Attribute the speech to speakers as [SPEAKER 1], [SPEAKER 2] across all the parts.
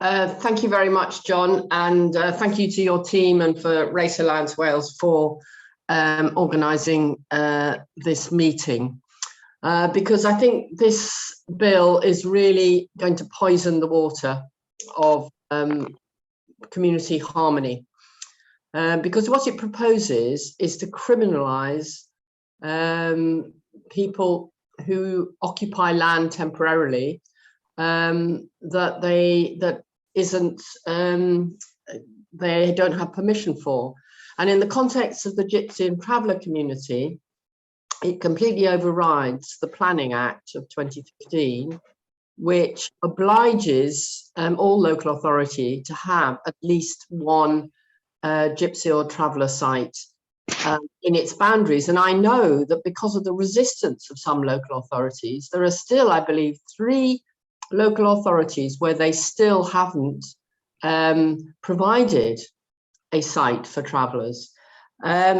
[SPEAKER 1] Thank you very much, John, and thank you to your team and for Race Alliance Wales for organising this meeting, because I think this bill is really going to poison the water of community harmony, because what it proposes is to criminalise people who occupy land temporarily they don't have permission for. And in the context of the Gypsy and Traveller community, it completely overrides the Planning Act of 2015, which obliges all local authority to have at least one Gypsy or Traveller site in its boundaries. And I know that because of the resistance of some local authorities, there are still, I believe, 3 local authorities where they still haven't provided a site for travellers,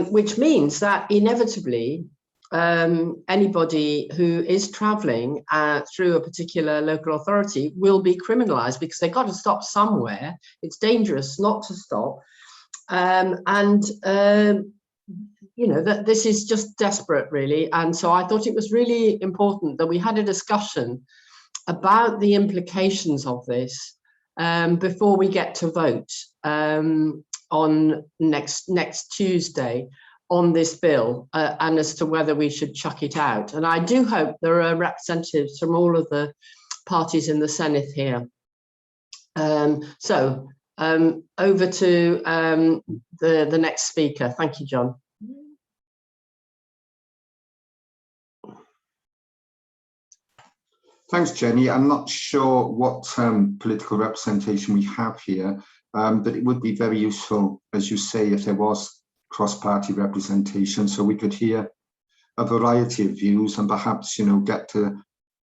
[SPEAKER 1] which means that inevitably anybody who is travelling through a particular local authority will be criminalised, because they've got to stop somewhere. It's dangerous not to stop. You know, that this is just desperate, really. And so I thought it was really important that we had a discussion about the implications of this before we get to vote on next Tuesday on this bill, and as to whether we should chuck it out. And I do hope there are representatives from all of the parties in the Senedd here. Over to the next speaker. Thank you, John.
[SPEAKER 2] Thanks, Jenny. I'm not sure what political representation we have here, but it would be very useful, as you say, if there was cross-party representation, so we could hear a variety of views and perhaps, you know, get to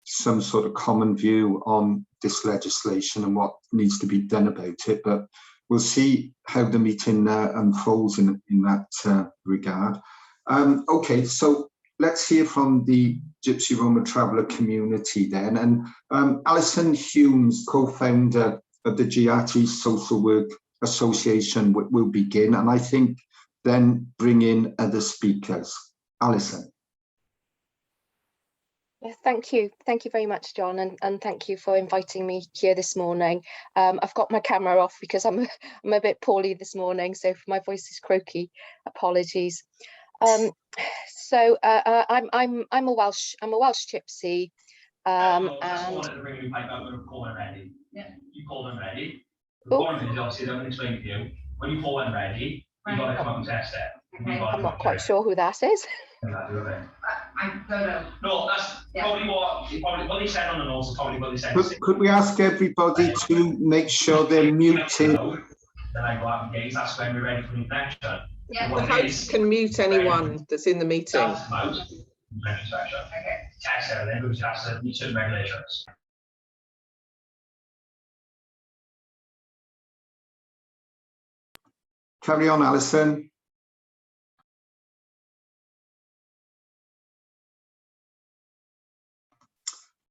[SPEAKER 2] some sort of common view on this legislation and what needs to be done about it. But we'll see how the meeting unfolds in that regard. Okay, so let's hear from the Gypsy Roma Traveller community then. And Alison Humes, co-founder of the GRT Social Work Association, will begin, and I think then bring in other speakers. Alison.
[SPEAKER 3] Yeah, thank you very much, John, and thank you for inviting me here this morning. I've got my camera off because I'm a bit poorly this morning, so if my voice is croaky, apologies. I'm a Welsh Gypsy, and
[SPEAKER 4] yeah, you call them ready. The point is, obviously, I'm going to explain to you. When you call one ready, you've got to come up and test it.
[SPEAKER 3] Okay. I'm not quite sure who that is.
[SPEAKER 4] I don't know. No, that's probably what they said on the notes. Probably what they said.
[SPEAKER 2] Could we ask everybody to make sure they're muted?
[SPEAKER 4] Then I go out and gate. That's when we're ready for the inspection.
[SPEAKER 5] Yeah. The host can mute anyone that's in the meeting.
[SPEAKER 4] Okay. Test everything because it has to meet certain regulations.
[SPEAKER 2] Carry on, Alison.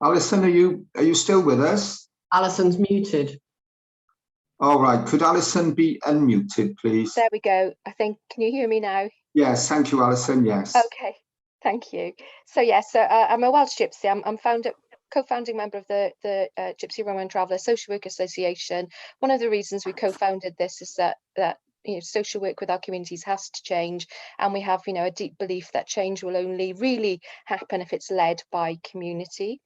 [SPEAKER 2] Alison, are you still with us?
[SPEAKER 1] Alison's muted.
[SPEAKER 2] All right, could Alison be unmuted, please?
[SPEAKER 3] There we go. I think, can you hear me now?
[SPEAKER 2] Yes, thank you, Alison, yes.
[SPEAKER 3] Okay, thank you. So yes, I'm a Welsh Gypsy. I'm co-founding member of the Gypsy, Roma and Traveller Social Work Association. One of the reasons we co-founded this is that you know, social work with our communities has to change, and we have, you know, a deep belief that change will only really happen if it's led by community.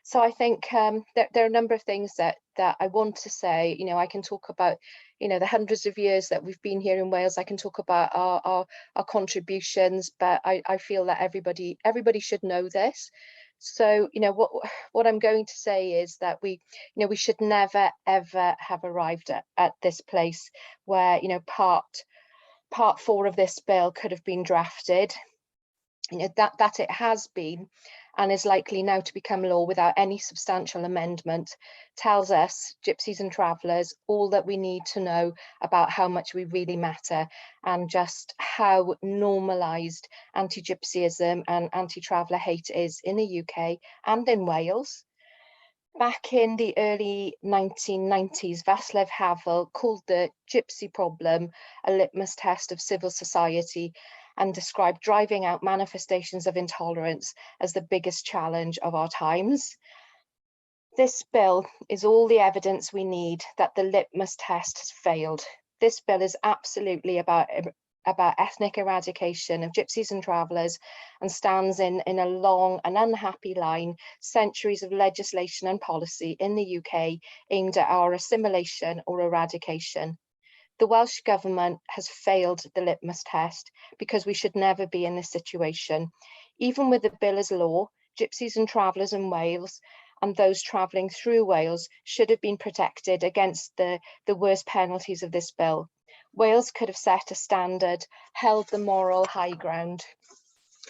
[SPEAKER 3] So I think there are a number of things that I want to say. You know, I can talk about, you know, the hundreds of years that we've been here in Wales. I can talk about our contributions, but I feel that everybody should know this. So, you know, what I'm going to say is that we should never ever have arrived at this place where, you know, part 4 of this bill could have been drafted. You know, that it has been and is likely now to become law without any substantial amendment tells us, Gypsies and Travellers, all that we need to know about how much we really matter and just how normalised anti-Gypsyism and anti-Traveller hate is in the UK and in Wales. Back in the early 1990s, Václav Havel called the Gypsy problem a litmus test of civil society and described driving out manifestations of intolerance as the biggest challenge of our times. This bill is all the evidence we need that the litmus test has failed. This bill is absolutely about ethnic eradication of gypsies and travellers, and stands in a long and unhappy line, centuries of legislation and policy in the UK aimed at our assimilation or eradication. The Welsh Government has failed the litmus test because we should never be in this situation. Even with the bill as law, gypsies and travellers in Wales and those travelling through Wales should have been protected against the worst penalties of this bill. Wales could have set a standard, held the moral high ground.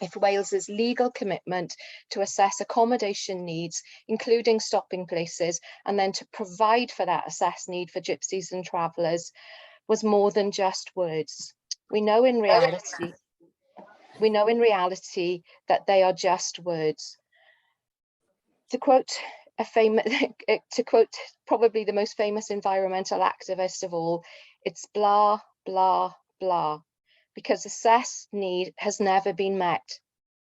[SPEAKER 3] If Wales's legal commitment to assess accommodation needs, including stopping places, and then to provide for that assessed need for gypsies and travellers, was more than just words. We know in reality that they are just words. To quote probably the most famous environmental activist of all, it's blah, blah, blah, because assessed need has never been met.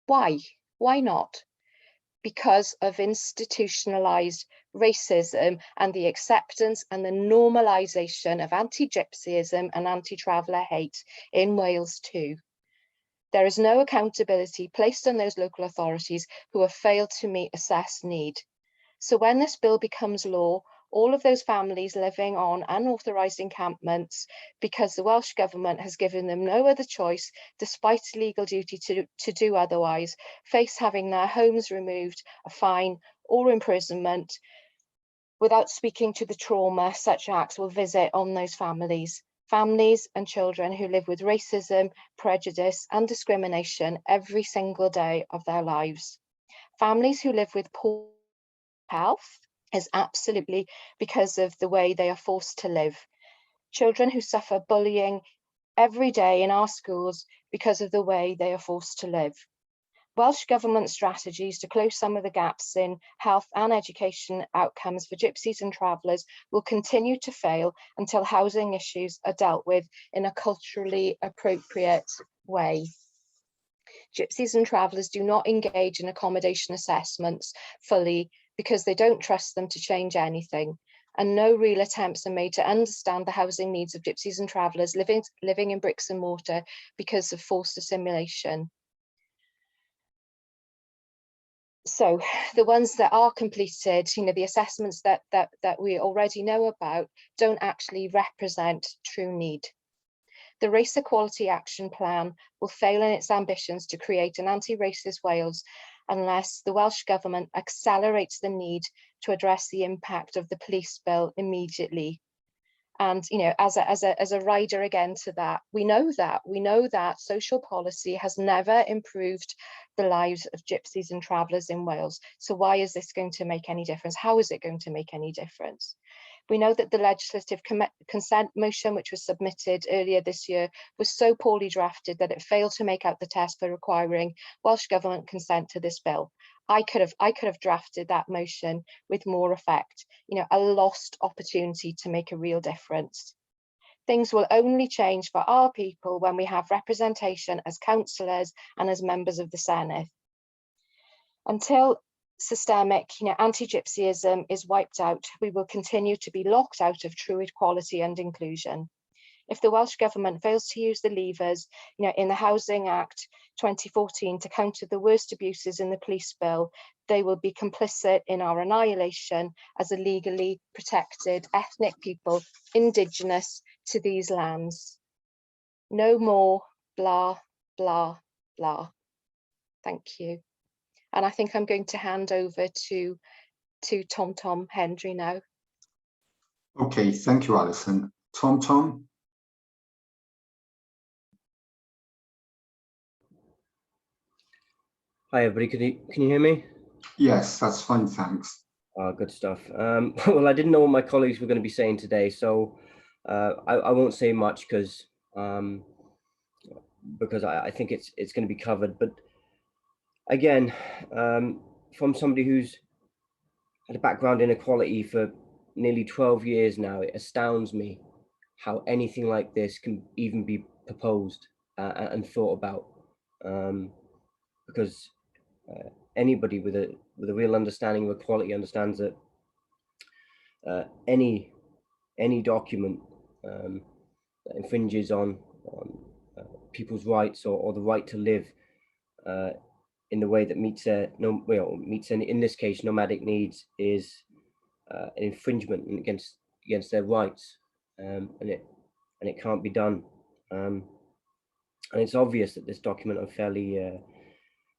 [SPEAKER 3] Why? Why not? Because of institutionalized racism and the acceptance and the normalization of anti-Gypsyism and anti-traveller hate in Wales too. There is no accountability placed on those local authorities who have failed to meet assessed need. So when this bill becomes law, all of those families living on unauthorised encampments, because the Welsh Government has given them no other choice, despite a legal duty to do otherwise, face having their homes removed, a fine or imprisonment, without speaking to the trauma such acts will visit on those families. Families and children who live with racism, prejudice and discrimination every single day of their lives. Families who live with poor health is absolutely because of the way they are forced to live. Children who suffer bullying every day in our schools because of the way they are forced to live. Welsh Government strategies to close some of the gaps in health and education outcomes for gypsies and travellers will continue to fail until housing issues are dealt with in a culturally appropriate way. Gypsies and travellers do not engage in accommodation assessments fully because they don't trust them to change anything, and no real attempts are made to understand the housing needs of gypsies and travellers living in bricks and mortar because of forced assimilation. So the ones that are completed, the assessments that we already know about don't actually represent true need. The Race Equality Action Plan will fail in its ambitions to create an anti-racist Wales unless the Welsh Government accelerates the need to address the impact of the police bill immediately. And as a rider again to that, we know that social policy has never improved the lives of gypsies and travellers in Wales. So why is this going to make any difference? How is it going to make any difference? We know that the legislative consent motion, which was submitted earlier this year, was so poorly drafted that it failed to make out the test for requiring Welsh Government consent to this bill. I could have drafted that motion with more effect, a lost opportunity to make a real difference. Things will only change for our people when we have representation as councillors and as members of the Senedd. Until systemic anti-Gypsyism is wiped out, we will continue to be locked out of true equality and inclusion. If the Welsh Government fails to use the levers in the Housing Act 2014 to counter the worst abuses in the police bill, they will be complicit in our annihilation as a legally protected ethnic people indigenous to these lands. No more blah, blah, blah. Thank you. And I think I'm going to hand over to Tom Hendry now.
[SPEAKER 2] Okay, thank you, Alison. Tom?
[SPEAKER 6] Hi everybody, can you hear me?
[SPEAKER 2] Yes, that's fine, thanks.
[SPEAKER 6] Good stuff. Well, I didn't know what my colleagues were going to be saying today, so I won't say much because I think it's going to be covered. But again, from somebody who's had a background in equality for nearly 12 years now. It astounds me how anything like this can even be proposed and thought about, because anybody with a real understanding of equality understands that any document that infringes on people's rights or the right to live in the way that meets in this case nomadic needs is an infringement against their rights, and it can't be done. And it's obvious that this document unfairly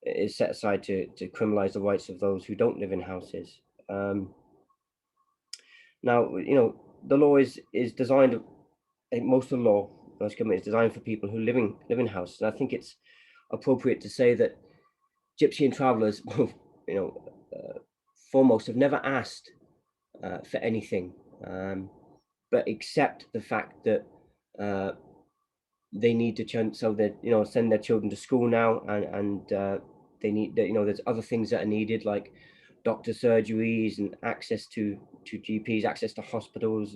[SPEAKER 6] is set aside to criminalize the rights of those who don't live in houses. Now, the law is designed, I think most of the law, most government is designed for people who live in houses. And I think it's appropriate to say that Gypsy and Travellers, foremost, have never asked for anything, but accept the fact that they need to send their children to school now, and they need there's other things that are needed, like doctor surgeries and access to GPs, access to hospitals,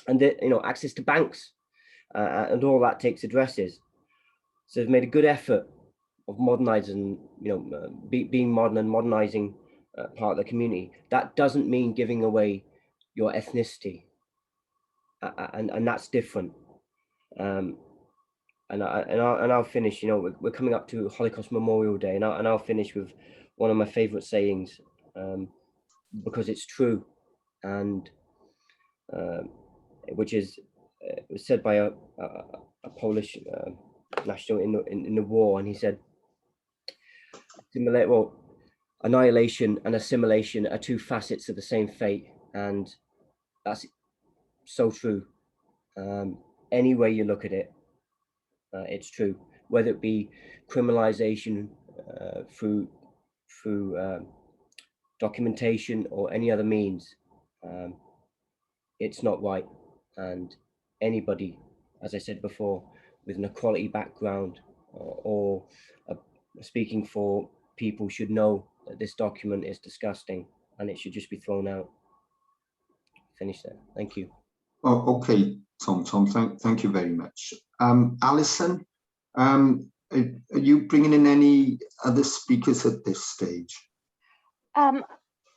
[SPEAKER 6] and access to banks, and all that takes addresses. So they've made a good effort of modernizing, being modern and modernizing part of the community. That doesn't mean giving away your ethnicity, and that's different. And I'll finish. We're coming up to Holocaust Memorial Day, and I'll finish with one of my favorite sayings, because it's true, and which is it was said by a Polish national in the war, and he said, annihilation and assimilation are two facets of the same fate, and that's so true. Any way you look at it, it's true. Whether it be criminalisation through documentation or any other means, it's not right. And anybody, as I said before, with an equality background or speaking for people should know that this document is disgusting and it should just be thrown out. Finish there. Thank you.
[SPEAKER 2] Oh, okay, Tom, thank you very much. Alison, are you bringing in any other speakers at this stage?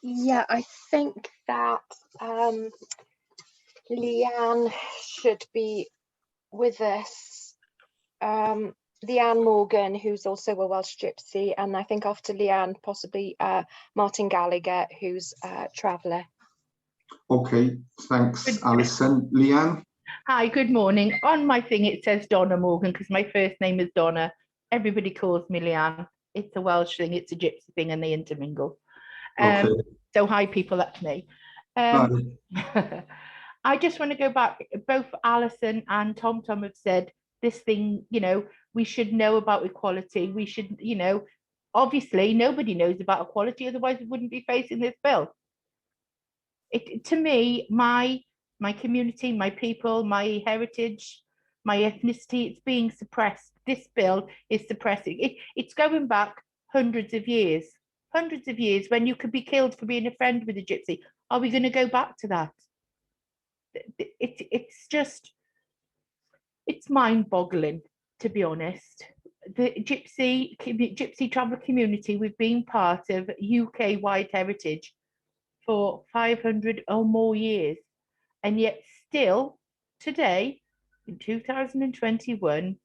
[SPEAKER 3] Yeah, I think that Leanne should be with us. Leanne Morgan, who's also a Welsh Gypsy, and I think after Leanne, possibly Martin Gallagher, who's a Traveller.
[SPEAKER 2] Okay, thanks, Alison. Leanne?
[SPEAKER 7] Hi, good morning. On my thing, it says Donna Morgan because my first name is Donna. Everybody calls me Leanne. It's a Welsh thing, it's a Gypsy thing, and they intermingle.
[SPEAKER 2] Okay.
[SPEAKER 7] So hi, people, that's me. I just want to go back. Both Alison and Tom have said this thing, we should know about equality. We should, obviously nobody knows about equality, otherwise we wouldn't be facing this bill. To me, my community, my people, my heritage, my ethnicity, it's being suppressed. This bill is suppressing it. It's going back hundreds of years when you could be killed for being a friend with a Gypsy. Are we going to go back to that? It's mind-boggling, to be honest. The Gypsy travel community, we've been part of UK-wide heritage for 500 or more years, and yet still today in 2021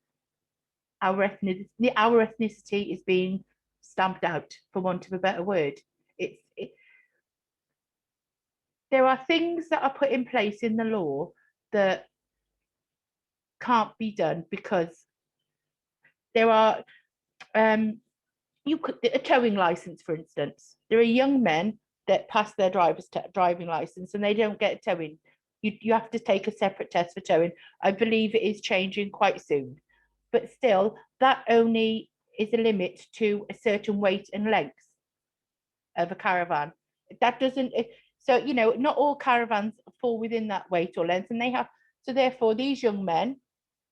[SPEAKER 7] our ethnicity is being stamped out, for want of a better word. There are things that are put in place in the law that can't be done because there are a towing license, for instance. There are young men that pass their driving license and they don't get towing. You have to take a separate test for towing. I believe it is changing quite soon, but still that only is a limit to a certain weight and length of a caravan. That doesn't, so not all caravans fall within that weight or length, and so therefore these young men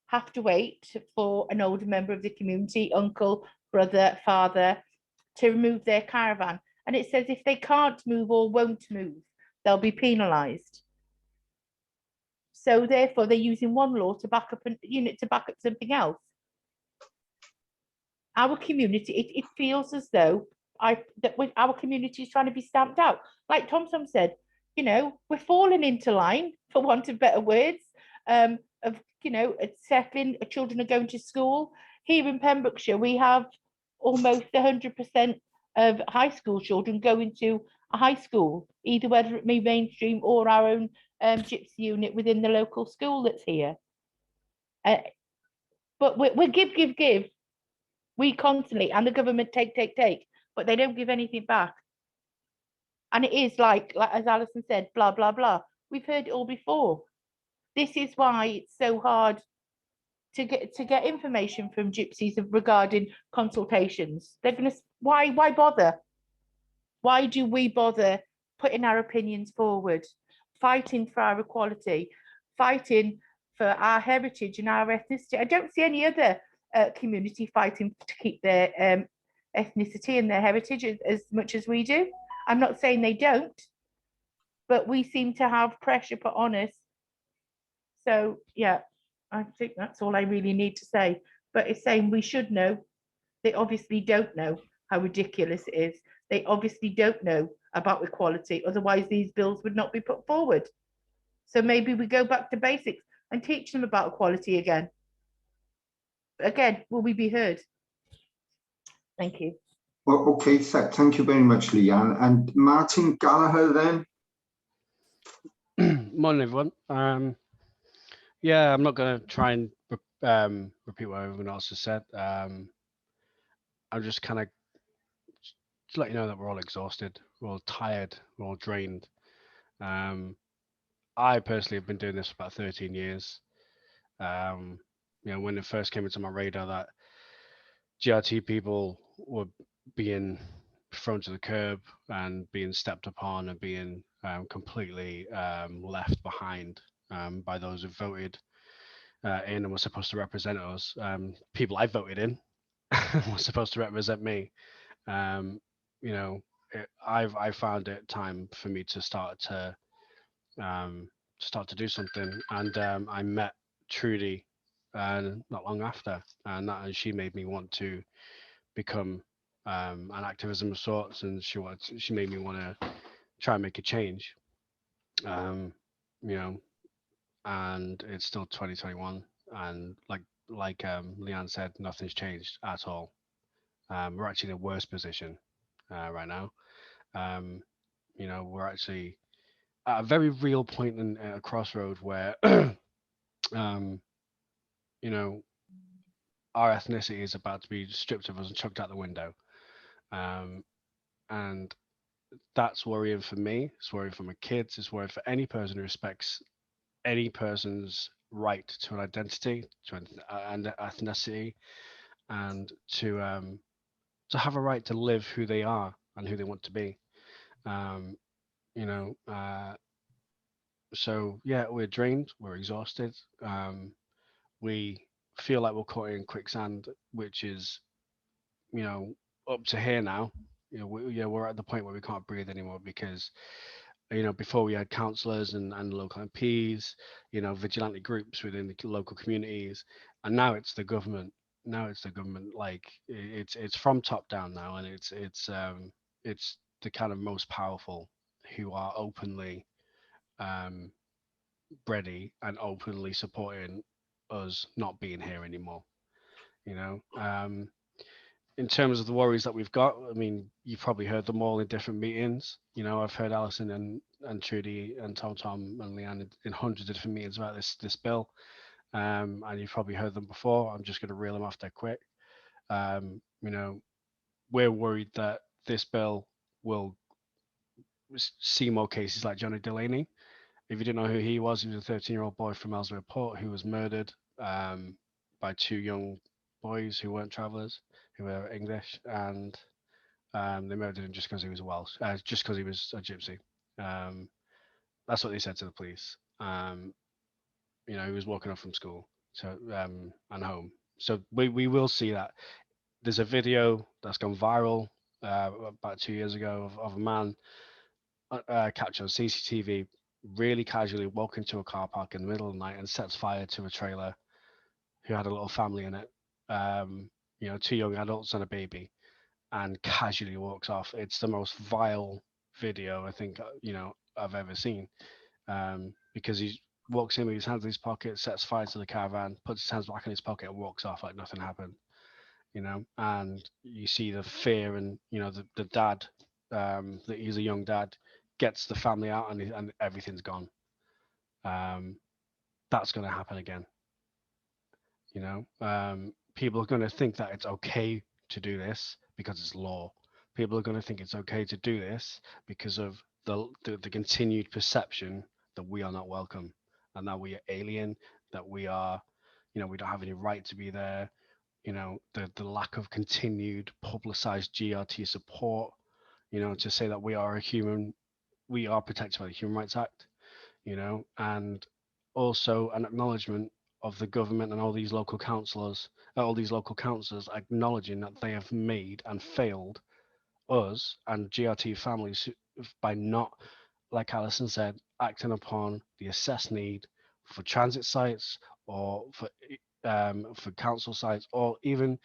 [SPEAKER 7] have to wait for an older member of the community, uncle, brother, father, to remove their caravan. and it says if they can't move or won't move, they'll be penalised. So therefore, they're using one law to back up a unit to back up something else. Our community, it feels as though our community is trying to be stamped out. Like Tom said, you know, we're falling into line, for want of better words, of, you know, settling, children are going to school. Here in Pembrokeshire, we have almost 100% of high school children going to a high school, either whether it be mainstream or our own Gypsy unit within the local school that's here. But we give. We constantly, and the government take, but they don't give anything back. And it is like as Alison said, blah, blah, blah. We've heard it all before. This is why it's so hard to get information from gypsies regarding consultations. They're gonna, why bother? Why do we bother putting our opinions forward, fighting for our equality, fighting for our heritage and our ethnicity? I don't see any other community fighting to keep their ethnicity and their heritage as much as we do. I'm not saying they don't, but we seem to have pressure put on us. So yeah, I think that's all I really need to say. But it's saying we should know. They obviously don't know how ridiculous it is. They obviously don't know about equality. Otherwise, these bills would not be put forward. So maybe we go back to basics and teach them about equality again. Again, will we be heard? Thank you.
[SPEAKER 2] Well, okay, thank you very much, Leanne. And Martin Gallagher then?
[SPEAKER 8] Morning, everyone. Yeah, I'm not going to try and repeat what everyone else has said. I'm just kind of to let you know that we're all exhausted, we're all tired, we're all drained. I personally have been doing this for about 13 years. You know, when it first came into my radar that GRT people were being thrown to the curb and being stepped upon and being completely left behind by those who voted in and were supposed to represent us. People I voted in were supposed to represent me. You know, I found it time for me to start to do something, and I met Trudy not long after, and she made me want to become an activism of sorts, and she made me want to try and make a change. You know, and it's still 2021, and like Leanne said, nothing's changed at all. We're actually in a worse position right now. You know, we're actually at a very real point in a crossroad where you know, our ethnicity is about to be stripped of us and chucked out the window. And that's worrying for me. It's worrying for my kids. It's worrying for any person who respects any person's right to an identity, to an ethnicity, and to have a right to live who they are and who they want to be. You know, so yeah, we're drained, we're exhausted. We feel like we're caught in quicksand, which is, you know, up to here now. You know, we're at the point where we can't breathe anymore because, you know, before we had councillors and local MPs, you know, vigilante groups within the local communities, and now it's the government. Now it's the government. Like it's from top down now, and it's the kind of most powerful who are openly ready and openly supporting us not being here anymore. You know, in terms of the worries that we've got, I mean, you've probably heard them all in different meetings. You know, I've heard Alison and Trudy and Tom and Leanne in hundreds of different meetings about this bill, and you've probably heard them before. I'm just going to reel them off there quick. You know, we're worried that this bill will see more cases like Johnny Delaney. If you didn't know who he was a 13-year-old boy from Ellesmere Port who was murdered by two young boys who weren't travellers, who were English, and they murdered him just because he was just because he was a gypsy. That's what they said to the police. You know, he was walking off from school and home. So we will see that. There's a video that's gone viral about 2 years ago of a man captured on CCTV really casually walk into a car park in the middle of the night and sets fire to a trailer who had a little family in it, you know, 2 young adults and a baby, and casually walks off. It's the most vile video I think, you know, I've ever seen, because he walks in with his hands in his pocket, sets fire to the caravan, puts his hands back in his pocket and walks off like nothing happened, you know. And you see the fear, and you know, the dad, that he's a young dad, gets the family out, and everything's gone. That's going to happen again, you know. People are going to think that it's okay to do this because it's law. People are going to think it's okay to do this because of the continued perception that we are not welcome, and that we are alien, that we are, you know, we don't have any right to be there. You know, the lack of continued publicized GRT support, you know, to say that we are a human, we are protected by the Human Rights Act, you know, and also an acknowledgement of the government and all these local councillors acknowledging that they have made and failed us and GRT families by not, like Alison said, acting upon the assessed need for transit sites, or for council sites, or even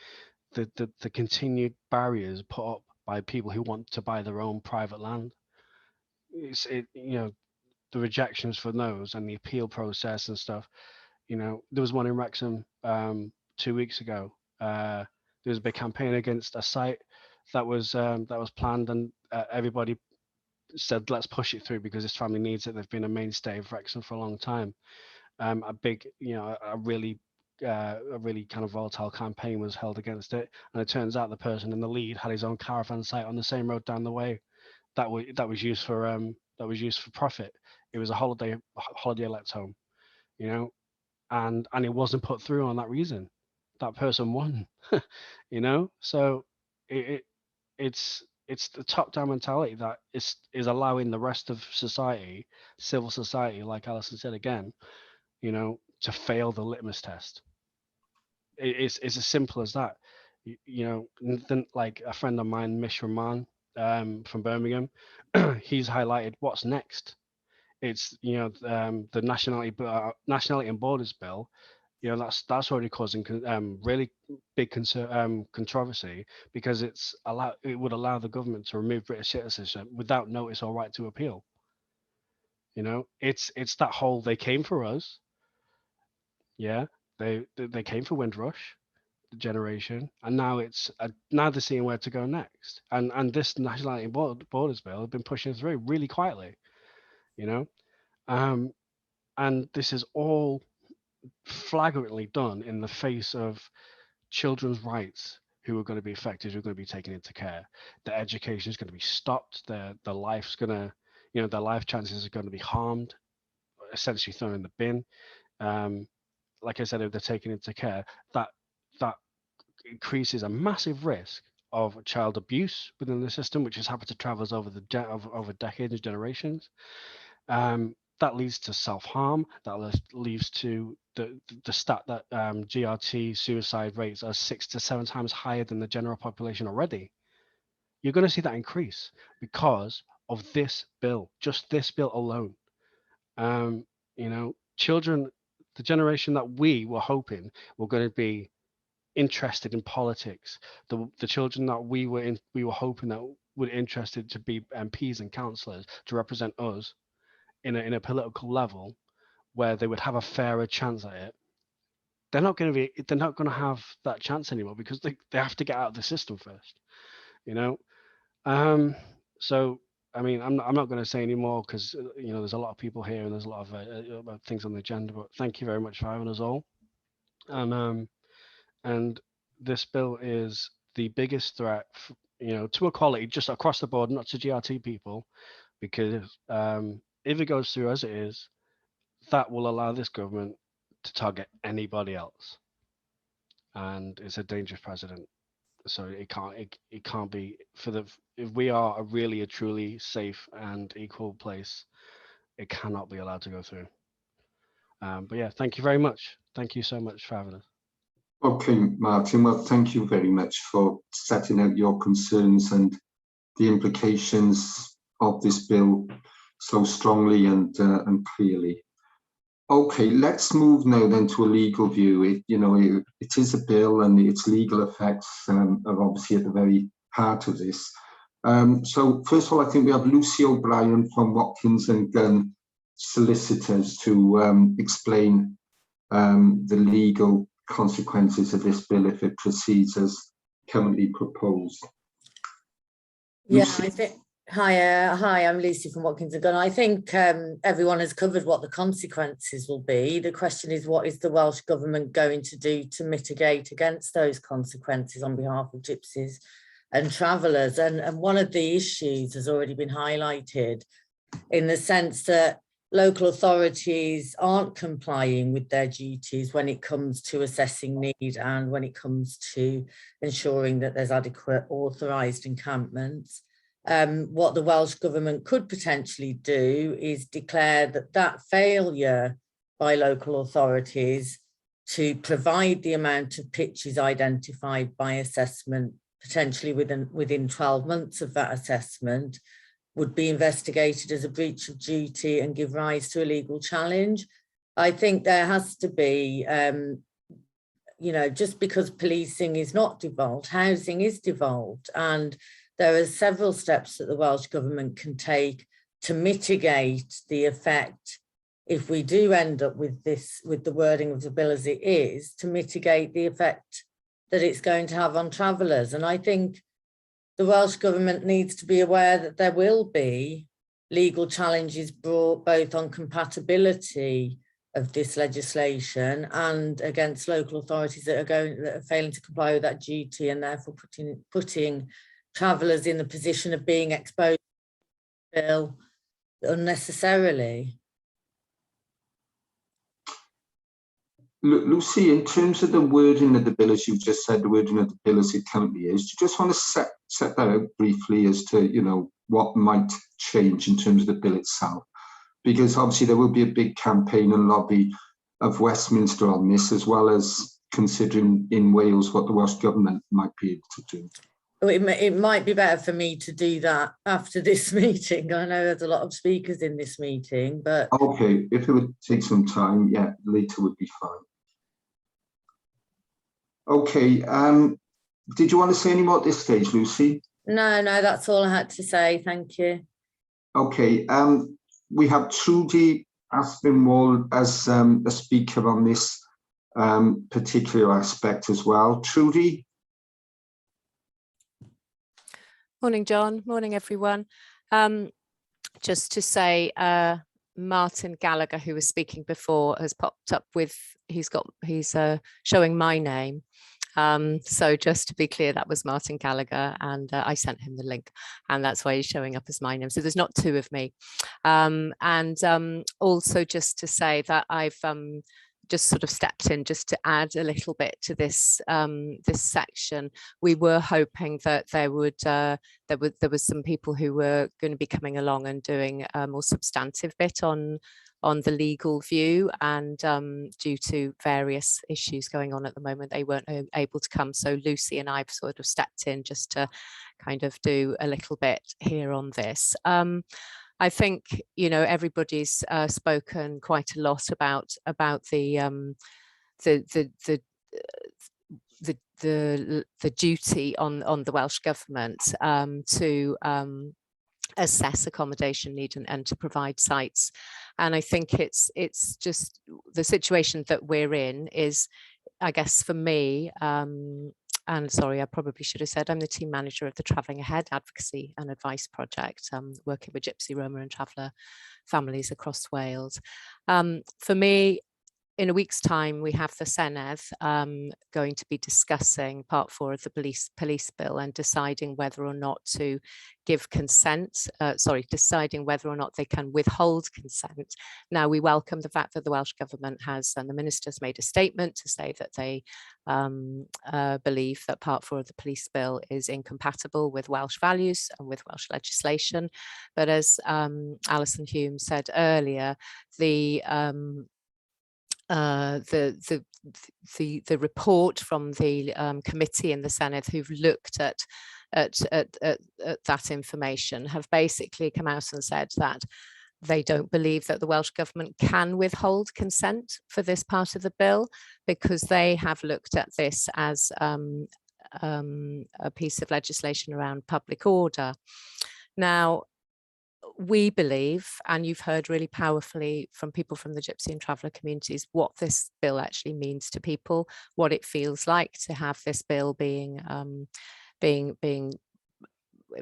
[SPEAKER 8] the continued barriers put up by people who want to buy their own private land. You know, the rejections for those and the appeal process and stuff. You know, there was one in Wrexham 2 weeks ago. There was a big campaign against a site that was planned, and everybody said, let's push it through because this family needs it. They've been a mainstay of Wrexham for a long time. A big, you know, a really kind of volatile campaign was held against it, and it turns out the person in the lead had his own caravan site on the same road down the way that was used for profit. It was a holiday let home, you know, and it wasn't put through on that reason. That person won, you know. So it's the top-down mentality that is allowing the rest of society, civil society, like Alison said again, you know, to fail the litmus test. It's as simple as that. You know, then, like a friend of mine, Mish Rahman, from Birmingham, he's highlighted what's next. It's, you know, the nationality and borders bill. You know, that's already causing really big controversy, because it would allow the government to remove British citizenship without notice or right to appeal. You know, it's that whole they came for us. Yeah, they came for Windrush, the generation, and now now they're seeing where to go next. And this nationality and borders bill have been pushing through really quietly. You know, and this is all flagrantly done in the face of children's rights who are going to be affected, who are going to be taken into care. Their education is going to be stopped. Their life's going to, you know, their life chances are going to be harmed, essentially thrown in the bin. Like I said, if they're taken into care, that increases a massive risk of child abuse within the system, which has happened to travellers over decades and generations. That leads to self-harm. That leads to the stat that GRT suicide rates are 6 to 7 times higher than the general population already. You're going to see that increase because of this bill, just this bill alone. You know, children, the generation that we were hoping were going to be interested in politics, the children that we were hoping that were interested to be MPs and councillors to represent us in a political level where they would have a fairer chance at it, they're not going to have that chance anymore, because they have to get out of the system first, you know. So I mean, I'm not going to say any more, because you know, there's a lot of people here and there's a lot of things on the agenda, but thank you very much for having us all. And this bill is the biggest threat, you know, to equality just across the board, not to GRT people, because if it goes through as it is, that will allow this government to target anybody else, and it's a dangerous precedent. So it can't be if we are a truly safe and equal place, it cannot be allowed to go through. But yeah, thank you very much. Thank you so much for having us.
[SPEAKER 2] Okay, Martin, well, thank you very much for setting out your concerns and the implications of this bill so strongly and clearly. Okay, let's move now then to a legal view. It is a bill, and its legal effects are obviously at the very heart of this. So first of all, I think we have Lucy O'Brien from Watkins and Gunn Solicitors to explain the legal consequences of this bill if it proceeds as currently proposed.
[SPEAKER 9] Yeah,
[SPEAKER 2] Lucy?
[SPEAKER 9] I think. Hi, I'm Lucy from Watkins and Gunn. I think everyone has covered what the consequences will be. The question is, what is the Welsh Government going to do to mitigate against those consequences on behalf of gypsies and travellers? And one of the issues has already been highlighted in the sense that local authorities aren't complying with their duties when it comes to assessing need and when it comes to ensuring that there's adequate authorised encampments. What the Welsh Government could potentially do is declare that failure by local authorities to provide the amount of pitches identified by assessment, potentially within 12 months of that assessment, would be investigated as a breach of duty and give rise to a legal challenge. I think there has to be, just because policing is not devolved, housing is devolved, and there are several steps that the Welsh Government can take to mitigate the effect, if we do end up with the wording of the bill as it is, to mitigate the effect that it's going to have on travellers. And I think the Welsh Government needs to be aware that there will be legal challenges brought both on compatibility of this legislation and against local authorities that are failing to comply with that duty, and therefore putting travellers in the position of being exposed to the bill unnecessarily.
[SPEAKER 2] Lucy, in terms of the wording of the bill, as you've just said, the wording of the bill as it currently is, do you just want to set that out briefly as to, what might change in terms of the bill itself? Because obviously there will be a big campaign and lobby of Westminster on this, as well as considering in Wales what the Welsh Government might be able to do.
[SPEAKER 9] It might be better for me to do that after this meeting. I know there's a lot of speakers in this meeting, but...
[SPEAKER 2] Okay, if it would take some time, yeah, later would be fine. Okay, did you want to say any more at this stage, Lucy?
[SPEAKER 9] No, that's all I had to say, thank you.
[SPEAKER 2] Okay, we have Trudy Aspinwall as a speaker on this particular aspect as well. Trudy?
[SPEAKER 10] Morning, John. Morning, everyone. Just to say, Martin Gallagher, who was speaking before, has popped up with, he's showing my name. So just to be clear, that was Martin Gallagher, and I sent him the link, and that's why he's showing up as my name. So there's not two of me. Also just to say that I've just sort of stepped in just to add a little bit to this this section. We were hoping that there was some people who were going to be coming along and doing a more substantive bit on the legal view, and due to various issues going on at the moment, they weren't able to come. So Lucy and I've sort of stepped in just to kind of do a little bit here on this. I think, everybody's spoken quite a lot about the duty on the Welsh Government to assess accommodation need and to provide sites. And I think it's just the situation that we're in is, I guess for me, and sorry, I probably should have said I'm the team manager of the Travelling Ahead Advocacy and Advice Project, working with Gypsy, Roma and Traveller families across Wales. For me, in a week's time, we have the Senedd going to be discussing part 4 of the police bill and deciding whether or not to give consent, deciding whether or not they can withhold consent. Now, we welcome the fact that the Welsh Government has, and the Minister's made a statement to say that they believe that part 4 of the police bill is incompatible with Welsh values and with Welsh legislation. But as Alison Hume said earlier, the report from the committee in the Senedd who've looked at at that information have basically come out and said that they don't believe that the Welsh Government can withhold consent for this part of the bill, because they have looked at this as a piece of legislation around public order. Now, we believe, and you've heard really powerfully from people from the Gypsy and Traveller communities, what this bill actually means to people, what it feels like to have this bill being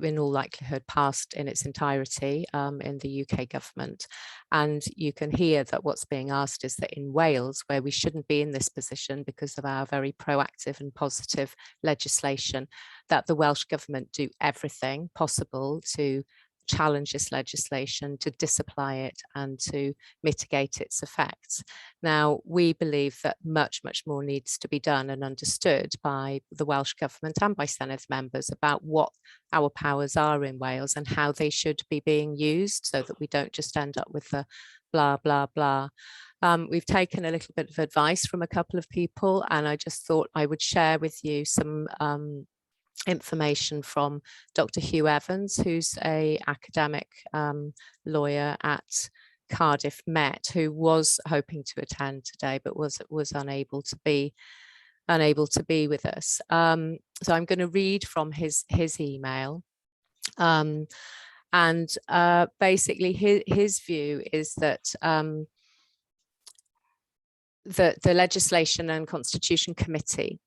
[SPEAKER 10] in all likelihood passed in its entirety in the UK government. And you can hear that what's being asked is that in Wales, where we shouldn't be in this position because of our very proactive and positive legislation, that the Welsh Government do everything possible to challenge this legislation, to disapply it and to mitigate its effects. Now, we believe that much more needs to be done and understood by the Welsh Government and by Senedd members about what our powers are in Wales and how they should be being used, so that we don't just end up with the blah, blah, blah. We've taken a little bit of advice from a couple of people, and I just thought I would share with you some information from Dr. Hugh Evans, who's an academic lawyer at Cardiff Met, who was hoping to attend today but was unable to be with us. So I'm going to read from his email, and basically his view is that the Legislation and Constitution Committee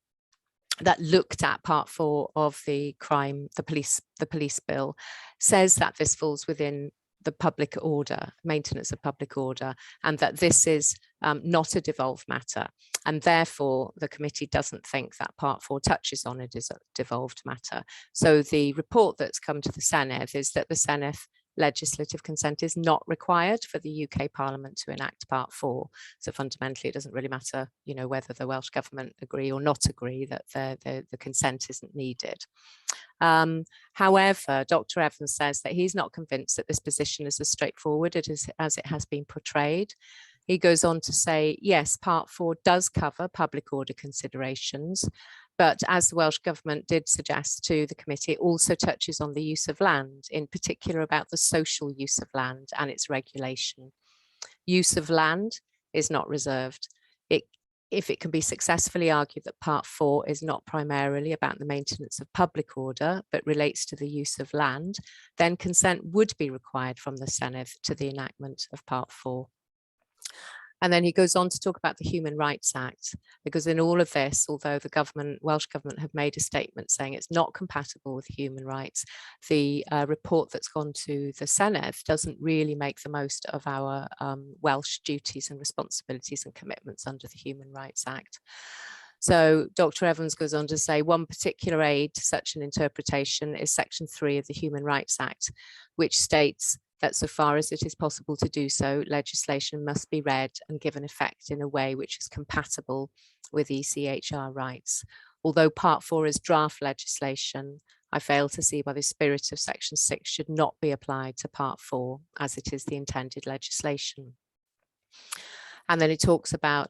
[SPEAKER 10] that looked at Part 4 of the police bill says that this falls within the public order, maintenance of public order, and that this is not a devolved matter. And therefore, the committee doesn't think that Part 4 touches on it as a devolved matter. So the report that's come to the Senedd is that the Senedd legislative consent is not required for the UK Parliament to enact Part 4. So fundamentally, it doesn't really matter, you know, whether the Welsh Government agree or not agree that the consent isn't needed. However, Dr. Evans says that he's not convinced that this position is as straightforward as it has been portrayed. He goes on to say, yes, Part 4 does cover public order considerations, but as the Welsh Government did suggest to the committee, it also touches on the use of land, in particular about the social use of land and its regulation. Use of land is not reserved. If it can be successfully argued that Part 4 is not primarily about the maintenance of public order, but relates to the use of land, then consent would be required from the Senedd to the enactment of Part 4. And then he goes on to talk about the Human Rights Act, because in all of this, although the Welsh Government have made a statement saying it's not compatible with human rights, the report that's gone to the Senedd doesn't really make the most of our Welsh duties and responsibilities and commitments under the Human Rights Act. So Dr. Evans goes on to say one particular aid to such an interpretation is Section 3 of the Human Rights Act, which states that so far as it is possible to do so, legislation must be read and given effect in a way which is compatible with ECHR rights. Although Part 4 is draft legislation, I fail to see why the spirit of Section 6 should not be applied to Part 4 as it is the intended legislation. And then it talks about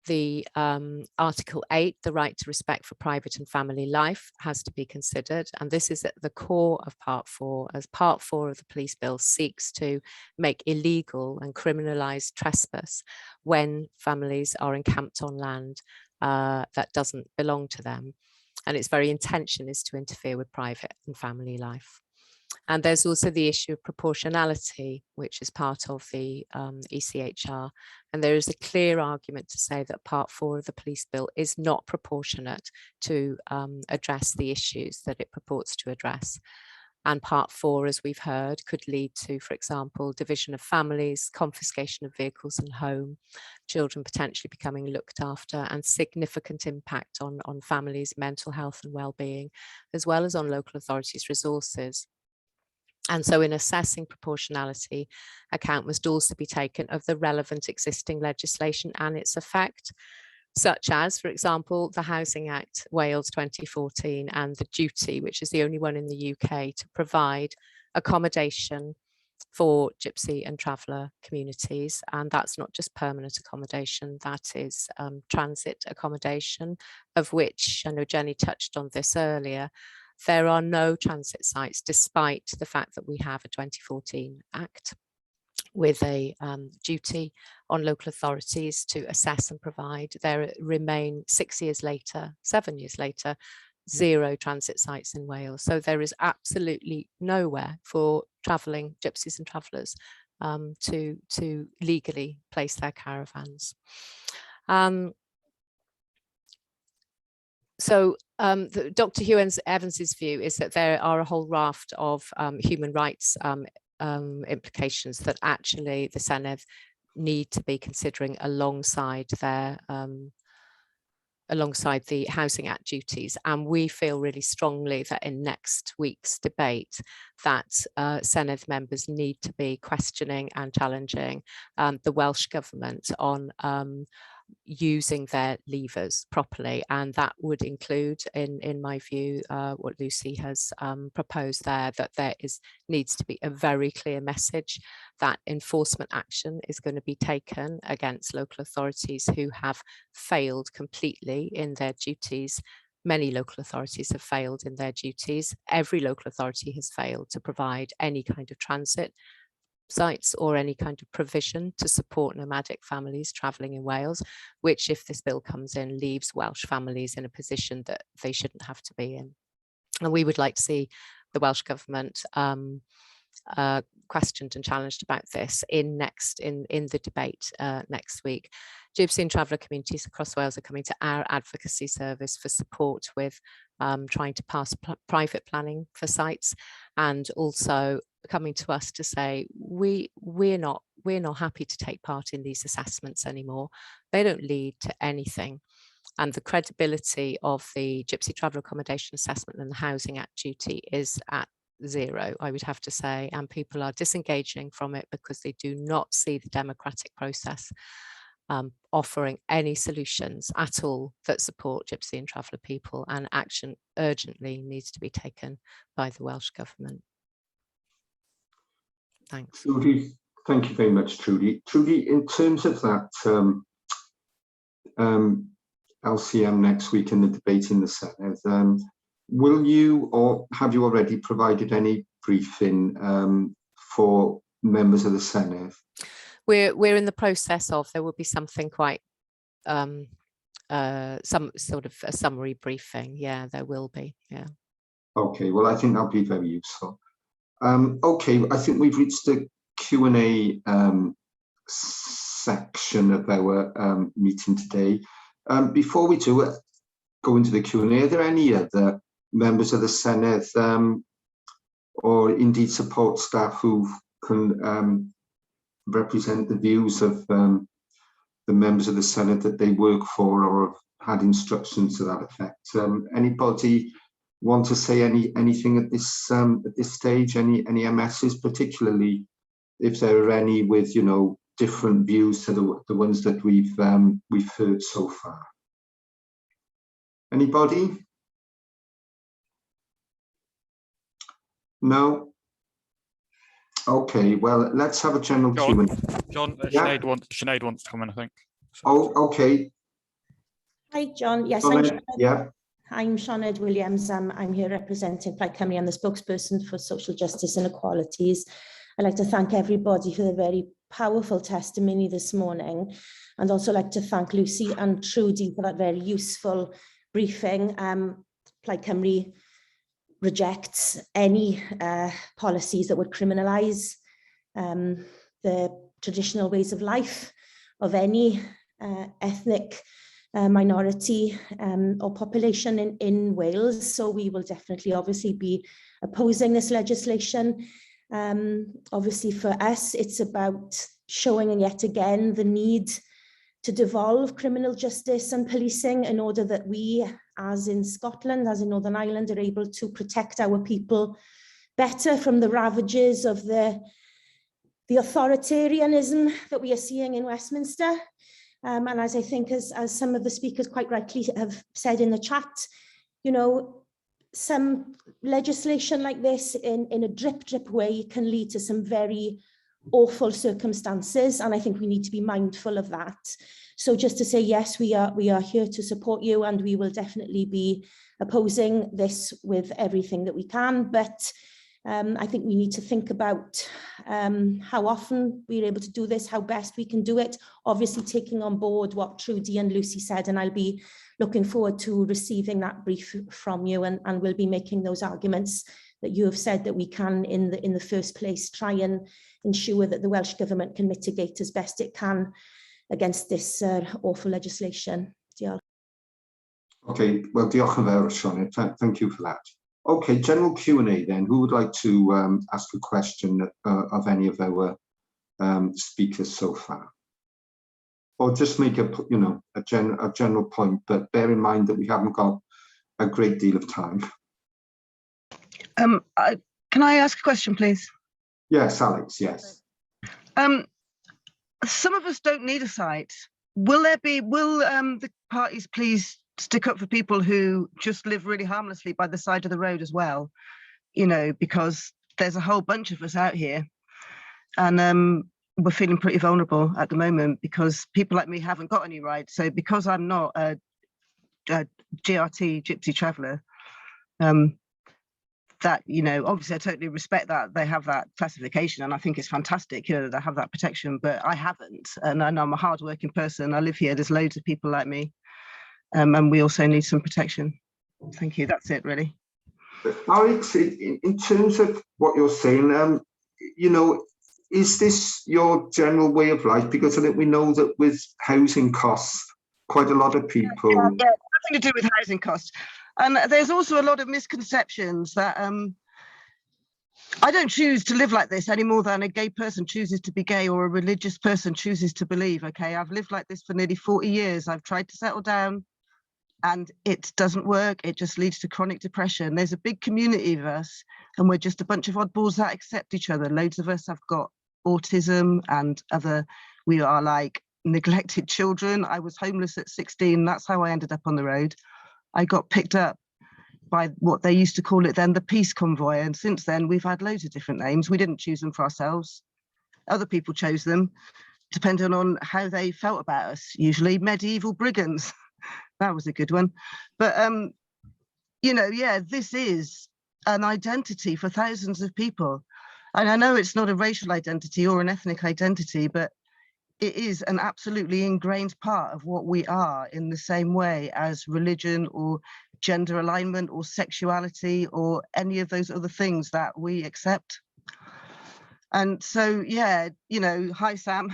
[SPEAKER 10] the Article 8, the right to respect for private and family life, has to be considered. And this is at the core of Part 4, as Part 4 of the police bill seeks to make illegal and criminalise trespass when families are encamped on land that doesn't belong to them. And its very intention is to interfere with private and family life. And there's also the issue of proportionality, which is part of the ECHR. And there is a clear argument to say that Part 4 of the police bill is not proportionate to address the issues that it purports to address. And Part 4, as we've heard, could lead to, for example, division of families, confiscation of vehicles and home, children potentially becoming looked after, and significant impact on families' mental health and well-being, as well as on local authorities' resources. And so in assessing proportionality, account must also be taken of the relevant existing legislation and its effect, such as, for example, the Housing Act Wales 2014 and the duty, which is the only one in the UK, to provide accommodation for Gypsy and Traveller communities. And that's not just permanent accommodation, that is transit accommodation, of which, I know Jenny touched on this earlier, there are no transit sites, despite the fact that we have a 2014 Act with a duty on local authorities to assess and provide. There remain 6 years later, 7 years later, 0 transit sites in Wales. So there is absolutely nowhere for travelling gypsies and travellers to legally place their caravans. Dr. Hugh Evans's view is that there are a whole raft of human rights implications that actually the Senedd need to be considering alongside their alongside the Housing Act duties. And we feel really strongly that in next week's debate that Senedd members need to be questioning and challenging the Welsh Government on using their levers properly, and that would include, in my view, what Lucy has proposed there, that there needs to be a very clear message that enforcement action is going to be taken against local authorities who have failed completely in their duties. Many local authorities have failed in their duties. Every local authority has failed to provide any kind of transit sites or any kind of provision to support nomadic families travelling in Wales, which, if this bill comes in, leaves Welsh families in a position that they shouldn't have to be in. And we would like to see the Welsh Government questioned and challenged about this in the debate next week. Gypsy and traveller communities across Wales are coming to our advocacy service for support with trying to pass private planning for sites, and also coming to us to say we're not happy to take part in these assessments anymore. They don't lead to anything, and the credibility of the Gypsy Traveller Accommodation Assessment and the Housing Act duty is at 0, I would have to say, and people are disengaging from it because they do not see the democratic process offering any solutions at all that support Gypsy and traveller people, and action urgently needs to be taken by the Welsh Government. Thanks.
[SPEAKER 2] Trudy, thank you very much, Trudy. Trudy, in terms of that LCM next week and the debate in the Senedd, will you, or have you already provided any briefing for members of the Senedd?
[SPEAKER 10] We're in the process of. There will be something quite some sort of a summary briefing. Yeah, there will be. Yeah. Okay.
[SPEAKER 2] Well, I think that'll be very useful. Okay, I think we've reached the Q&A section of our meeting today. Before we do go into the Q&A, are there any other members of the Senedd or indeed support staff who can represent the views of the members of the Senedd that they work for or have had instructions to that effect? Anybody want to say anything at this stage? Any MSs, particularly if there are any with different views to the ones that we've heard so far? Anybody? No. Okay. Well, let's have a general Q&A.
[SPEAKER 11] John,
[SPEAKER 2] Yeah?
[SPEAKER 11] Sinead wants to come in, I think.
[SPEAKER 2] Oh, okay.
[SPEAKER 12] Hi, John. Yes, I'm Sinead Williams. I'm here representing Plaid Cymru. I'm the spokesperson for social justice and equalities. I'd like to thank everybody for the very powerful testimony this morning, and also like to thank Lucy and Trudy for that very useful briefing. Plaid Cymru rejects any policies that would criminalise the traditional ways of life of any ethnic minority or population in Wales. So we will definitely obviously be opposing this legislation. Obviously for us, it's about showing yet again the need to devolve criminal justice and policing in order that we, as in Scotland, as in Northern Ireland, are able to protect our people better from the ravages of the authoritarianism that we are seeing in Westminster. And as I think, as some of the speakers quite rightly have said in the chat, some legislation like this in a drip way can lead to some very awful circumstances, and I think we need to be mindful of that. So just to say, yes, we are here to support you, and we will definitely be opposing this with everything that we can. But I think we need to think about how often we're able to do this, how best we can do it, obviously taking on board what Trudy and Lucy said, and I'll be looking forward to receiving that brief from you, and we'll be making those arguments that you have said that we can in the first place try and ensure that the Welsh Government can mitigate as best it can against this awful legislation. Diolch. Okay, well, diolch yn fawr, Sioned. Thank you for that. Okay, general Q&A then. Who would like to ask a question of any of our speakers so far? Or just make a general point, but bear in mind that we haven't got a great deal of time.
[SPEAKER 13] Can I ask a question, please?
[SPEAKER 2] Yes, Alex, yes.
[SPEAKER 13] Some of us don't need a site. Will the parties please stick up for people who just live really harmlessly by the side of the road as well? You know, because there's a whole bunch of us out here, and we're feeling pretty vulnerable at the moment because people like me haven't got any rights. So because I'm not a GRT Gypsy Traveller, that, you know, obviously I totally respect that they have that classification, and I think it's fantastic, you know, that they have that protection, but I haven't, and I know I'm a hard-working person. I live here, there's loads of people like me, and we also need some protection. Thank you, that's it really.
[SPEAKER 2] Alex, in terms of what you're saying, you know, is this your general way of life? Because I think we know that with housing costs, quite a lot of people...
[SPEAKER 13] Yeah, nothing to do with housing costs. And there's also a lot of misconceptions that I don't choose to live like this any more than a gay person chooses to be gay or a religious person chooses to believe, okay? I've lived like this for nearly 40 years. I've tried to settle down and it doesn't work. It just leads to chronic depression. There's a big community of us and we're just a bunch of oddballs that accept each other. Loads of us have got autism and we are like neglected children. I was homeless at 16. That's how I ended up on the road. I got picked up by what they used to call it then, the peace convoy. And since then, we've had loads of different names. We didn't choose them for ourselves. Other people chose them, depending on how they felt about us, usually medieval brigands. That was a good one. But, you know, yeah, this is an identity for thousands of people. And I know it's not a racial identity or an ethnic identity, but it is an absolutely ingrained part of what we are, in the same way as religion or gender alignment or sexuality or any of those other things that we accept. And so, yeah, you know, hi, Sam.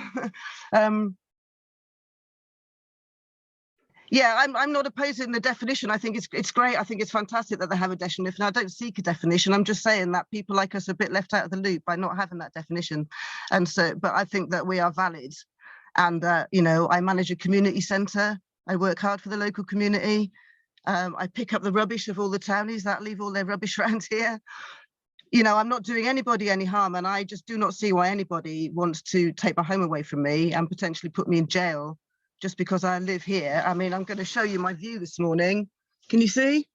[SPEAKER 13] Yeah, I'm not opposing the definition. I think it's great. I think it's fantastic that they have a definition. I don't seek a definition. I'm just saying that people like us are a bit left out of the loop by not having that definition. And so, but I think that we are valid. And, you know, I manage a community centre. I work hard for the local community. I pick up the rubbish of all the townies that leave all their rubbish around here. You know, I'm not doing anybody any harm, and I just do not see why anybody wants to take my home away from me and potentially put me in jail just because I live here. I mean, I'm going to show you my view this morning. Can you see?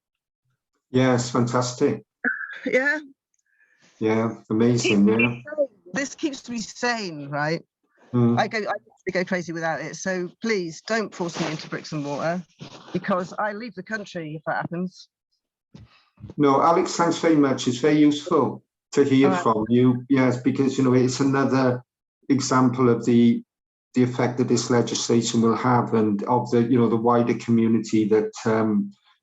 [SPEAKER 2] Yes, fantastic.
[SPEAKER 13] Yeah?
[SPEAKER 2] Yeah, amazing, yeah.
[SPEAKER 13] This keeps me sane, right? I go crazy without it. So please don't force me into bricks and mortar, because I leave the country if that happens.
[SPEAKER 2] No, Alex, thanks very much. It's very useful to hear from you. Yes, because, you know, it's another example of the effect that this legislation will have, and of the, you know, the wider community that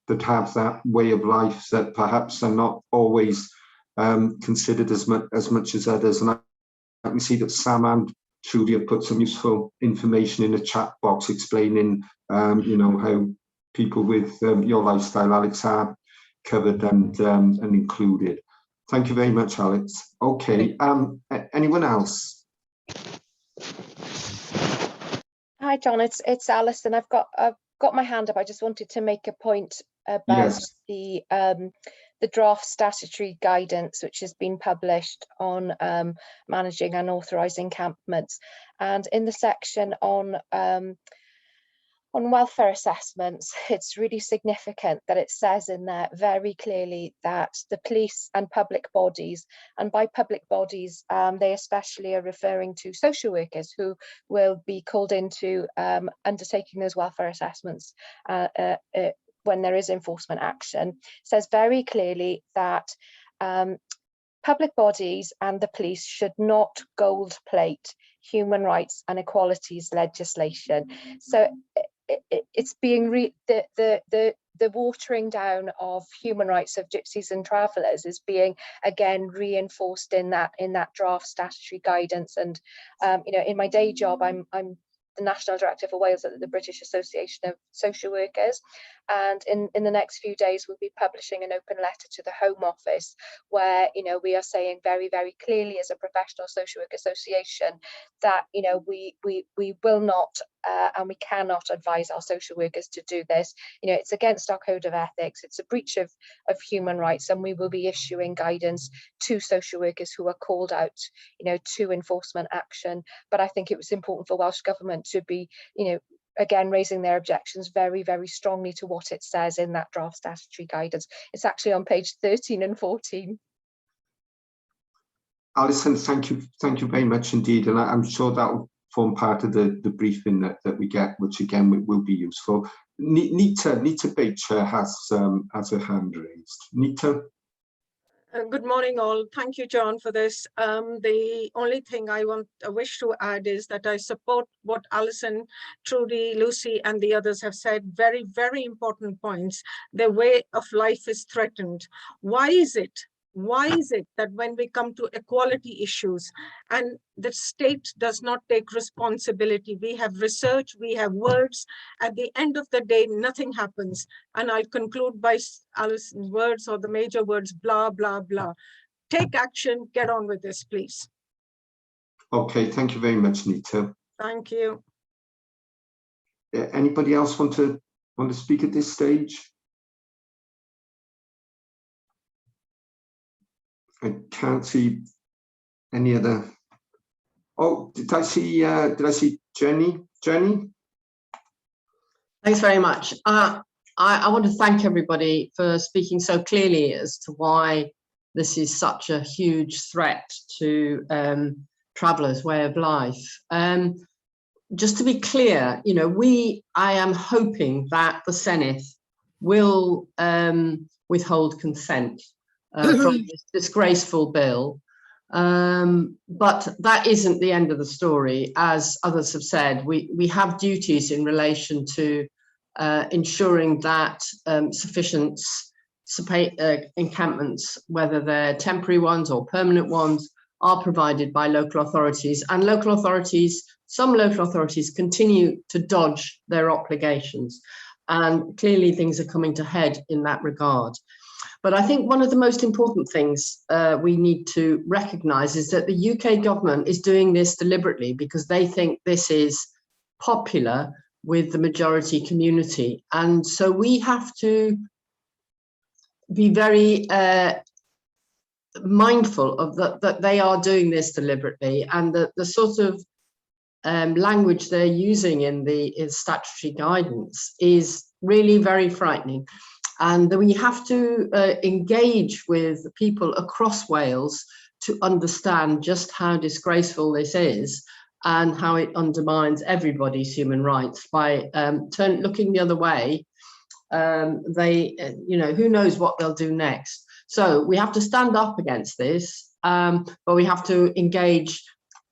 [SPEAKER 2] that have that way of life that perhaps are not always considered as much as others. And I can see that Sam and Trudy have put some useful information in the chat box explaining, you know, how people with your lifestyle, Alex, are covered and included. Thank you very much, Alex. Okay, anyone else?
[SPEAKER 3] Hi, John. It's Alison. I've got my hand up. I just wanted to make a point about the draft statutory guidance, which has been published on managing and authorising encampments. And in the section on On welfare assessments, it's really significant that it says in there very clearly that the police and public bodies, and by public bodies, they especially are referring to social workers who will be called into undertaking those welfare assessments when there is enforcement action, says very clearly that public bodies and the police should not gold plate human rights and equalities legislation. So it's being the watering down of human rights of gypsies and travellers is being again reinforced in that draft statutory guidance. And you know, in my day job, I'm the National Director for Wales at the British Association of Social Workers, and in the next few days we'll be publishing an open letter to the Home Office where, you know, we are saying very, very clearly as a professional social work association that, you know, we will not and we cannot advise our social workers to do this. You know, it's against our code of ethics, it's a breach of human rights, and we will be issuing guidance to social workers who are called out, you know, to enforcement action. But I think it was important for Welsh Government to be, you know, again raising their objections very, very strongly to what it says in that draft statutory guidance. It's actually on page 13 and 14.
[SPEAKER 2] Alison, thank you very much indeed, and I'm sure that will form part of the briefing that we get, which again will be useful. Nita Bacher has her hand raised. Nita.
[SPEAKER 14] Good morning, all. Thank you, John, for this. The only thing I wish to add is that I support what Alison, Trudy, Lucy, and the others have said. Very, very important points. Their way of life is threatened. Why is it? Why is it that when we come to equality issues and the state does not take responsibility, we have research, we have words, at the end of the day, nothing happens. And I'll conclude by Alison's words, or the major words, blah, blah, blah. Take action, get on with this, please.
[SPEAKER 2] Okay, thank you very much, Nita.
[SPEAKER 14] Thank you.
[SPEAKER 2] Anybody else want to speak at this stage? I can't see any other. Oh, did I see Jenny? Jenny?
[SPEAKER 1] Thanks very much. I want to thank everybody for speaking so clearly as to why this is such a huge threat to travellers' way of life. Just to be clear, you know, I am hoping that the Senedd will withhold consent from this disgraceful bill, but that isn't the end of the story. As others have said, we have duties in relation to ensuring that sufficient encampments, whether they're temporary ones or permanent ones, are provided by local authorities. And some local authorities continue to dodge their obligations, and clearly things are coming to head in that regard. But I think one of the most important things we need to recognise is that the UK government is doing this deliberately because they think this is popular with the majority community. And so we have to be very mindful of that they are doing this deliberately, and the sort of language they're using in the statutory guidance is really very frightening. And we have to engage with people across Wales to understand just how disgraceful this is and how it undermines everybody's human rights by looking the other way. You know, who knows what they'll do next. So we have to stand up against this, but we have to engage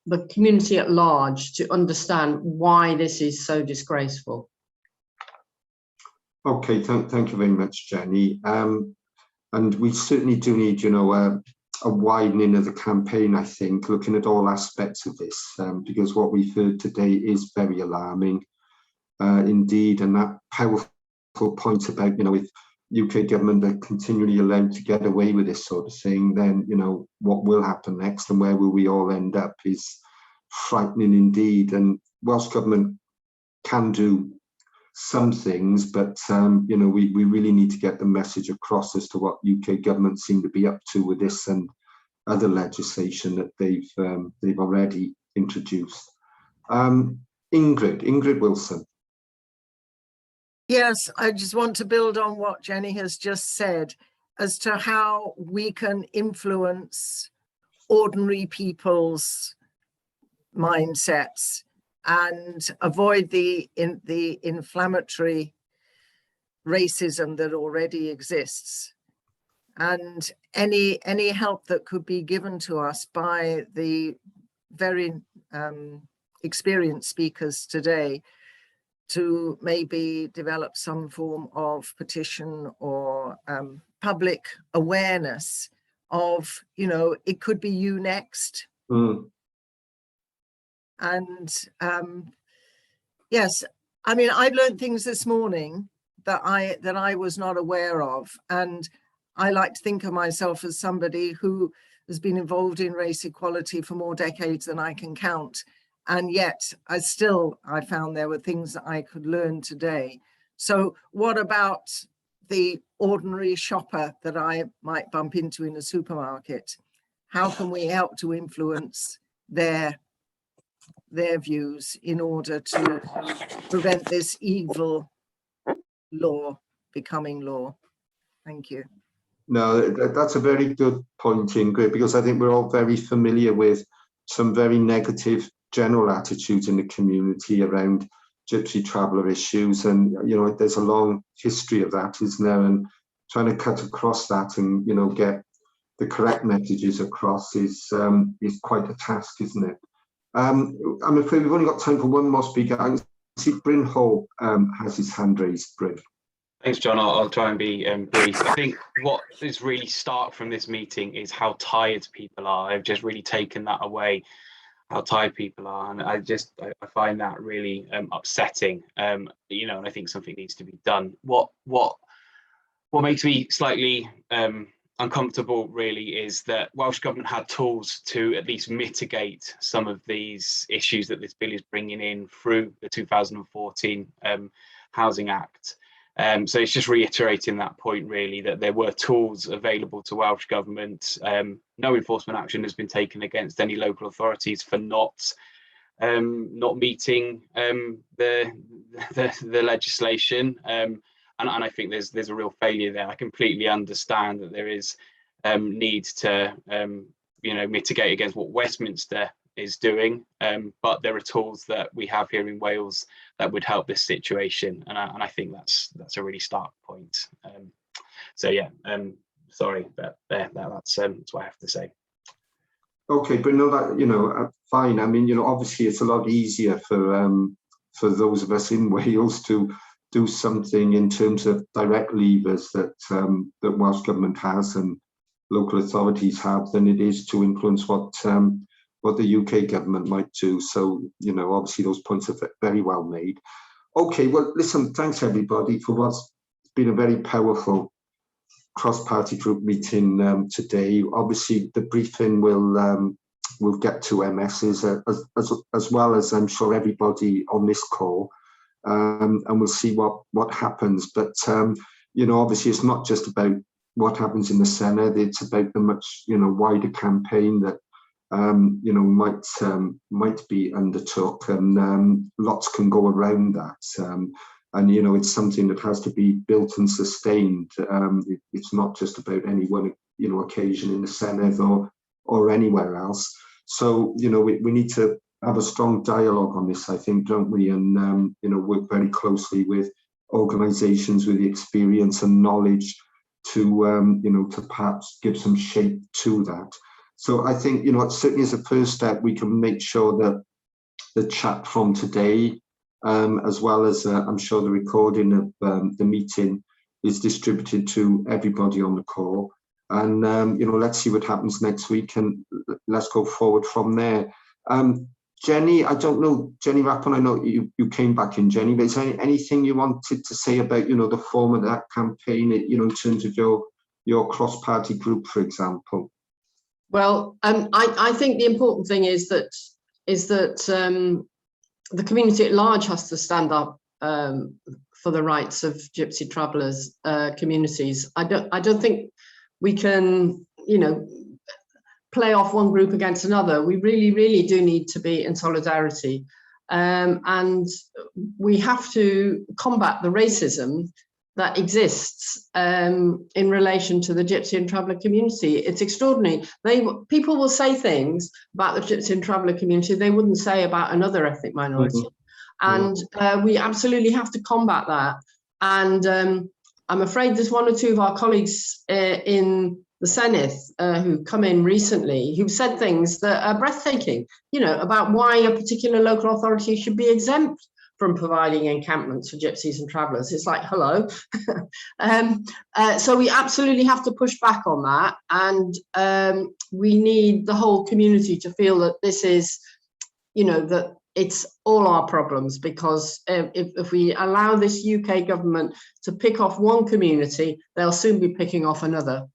[SPEAKER 1] the community at large to understand why this is so disgraceful.
[SPEAKER 2] Okay, thank you very much, Jenny. And we certainly do need, you know, a widening of the campaign, I think, looking at all aspects of this, because what we've heard today is very alarming indeed. And that powerful point about, you know, if UK government are continually allowed to get away with this sort of thing, then, you know, what will happen next and where will we all end up is frightening indeed. And Welsh government can do some things, but you know, we really need to get the message across as to what UK government seem to be up to with this and other legislation that they've already introduced. Ingrid Wilson.
[SPEAKER 15] Yes, I just want to build on what Jenny has just said as to how we can influence ordinary people's mindsets and avoid the inflammatory racism that already exists. And any help that could be given to us by the very experienced speakers today to maybe develop some form of petition or public awareness of, you know, it could be you next. And yes, I mean, I've learned things this morning that I was not aware of, and I like to think of myself as somebody who has been involved in race equality for more decades than I can count. And yet I found there were things that I could learn today. So what about the ordinary shopper that I might bump into in a supermarket? How can we help to influence their views in order to prevent this evil law becoming law? Thank you.
[SPEAKER 2] No, that's a very good point, Ingrid, because I think we're all very familiar with some very negative general attitudes in the community around Gypsy traveller issues, and you know there's a long history of that, isn't there? And trying to cut across that and, you know, get the correct messages across is quite a task, isn't it? I'm afraid we've only got time for one more speaker. I can see Bryn Hall has his hand raised. Bryn.
[SPEAKER 16] Thanks, John. I'll try and be brief. I think what is really stark from this meeting is how tired people are. I've just really taken that away, how tired people are, and I find that really upsetting. You know, and I think something needs to be done. What makes me slightly uncomfortable really is that Welsh Government had tools to at least mitigate some of these issues that this bill is bringing in through the 2014 Housing Act. So it's just reiterating that point really, that there were tools available to Welsh Government. No enforcement action has been taken against any local authorities for not meeting the legislation. And I think there's a real failure there. I completely understand that there is need to you know, mitigate against what Westminster is doing, but there are tools that we have here in Wales that would help this situation, and I think that's a really stark point. So yeah, sorry, but that's what I have to say.
[SPEAKER 2] Okay, but no, that, you know, fine. I mean, you know, obviously it's a lot easier for those of us in Wales to do something in terms of direct levers that that Welsh Government has and local authorities have than it is to influence what the UK government might do. So, you know, obviously those points are very well made. Okay, well, listen, thanks everybody for what's been a very powerful cross-party group meeting today. Obviously, the briefing will get to MSs as well as I'm sure everybody on this call, and we'll see what happens. But you know, obviously, it's not just about what happens in the Senedd; it's about the much, you know, wider campaign that you know might be undertook, and lots can go around that. And you know, it's something that has to be built and sustained. It's not just about any one, you know, occasion in the Senedd or anywhere else. So you know, we need to have a strong dialogue on this, I think, don't we? And you know, work very closely with organisations with the experience and knowledge to you know, to perhaps give some shape to that. So I think, you know, certainly as a first step, we can make sure that the chat from today, as well as I'm sure the recording of the meeting, is distributed to everybody on the call. And you know, let's see what happens next week, and let's go forward from there. Jenny, I don't know, Jenny Rathbone, I know you came back in, Jenny, but is there anything you wanted to say about, you know, the form of that campaign, you know, in terms of your cross-party group, for example?
[SPEAKER 1] Well, I think the important thing is that the community at large has to stand up for the rights of Gypsy travellers communities. I don't think we can, you know, play off one group against another. We really do need to be in solidarity. and we have to combat the racism that exists in relation to the Gypsy and Traveller community. It's extraordinary. People will say things about the Gypsy and Traveller community they wouldn't say about another ethnic minority. And we absolutely have to combat that. And I'm afraid there's one or two of our colleagues in the Senedd who come in recently who've said things that are breathtaking, you know, about why a particular local authority should be exempt from providing encampments for gypsies and travellers. It's like, hello. So we absolutely have to push back on that. And we need the whole community to feel that this is, you know, that it's all our problems, because if we allow this UK government to pick off one community, they'll soon be picking off another.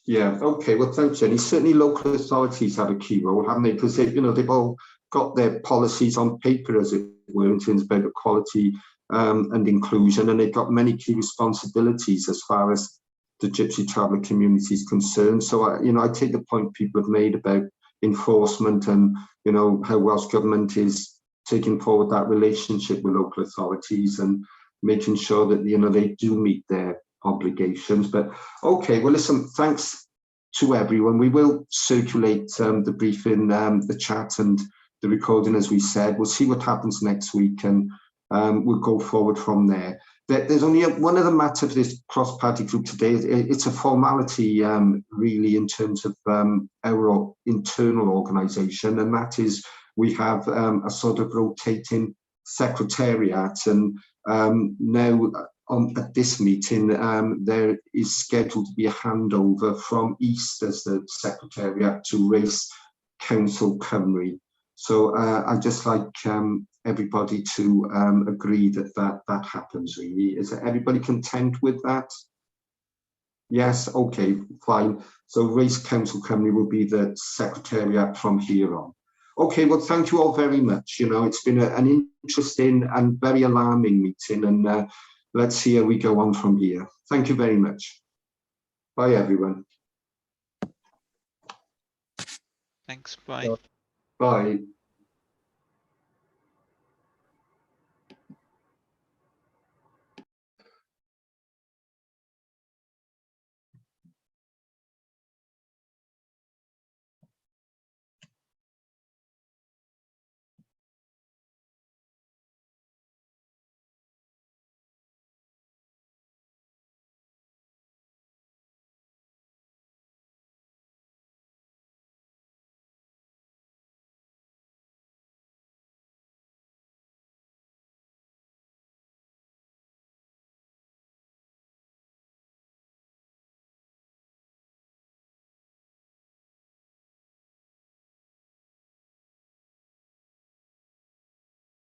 [SPEAKER 2] Yeah, okay, well, thanks, Jenny. Certainly local authorities have a key role, haven't they? Because you know, they've all got their policies on paper, as it were, in terms of equality and inclusion, and they've got many key responsibilities as far as the Gypsy traveller community is concerned. So, you know, I take the point people have made about enforcement and, you know, how Welsh Government is taking forward that relationship with local authorities and making sure that, you know, they do meet their obligations. But okay, well, listen, thanks to everyone. We will circulate the briefing, the chat and the recording, as we said. We'll see what happens next week, and we'll go forward from there. There's only one other matter for this cross-party group today. It's a formality, really, in terms of our internal organisation, and that is we have a sort of rotating secretariat, and now at this meeting there is scheduled to be a handover from East as the secretariat to Race Council Cymru. So I'd just like everybody to agree that that happens, really. Is everybody content with that? Yes, okay, fine. So Race Council Cymru will be the secretariat from here on. Okay, well, thank you all very much. You know, it's been an interesting and very alarming meeting, and let's see how we go on from here. Thank you very much. Bye, everyone.
[SPEAKER 17] Thanks, bye.
[SPEAKER 2] Bye.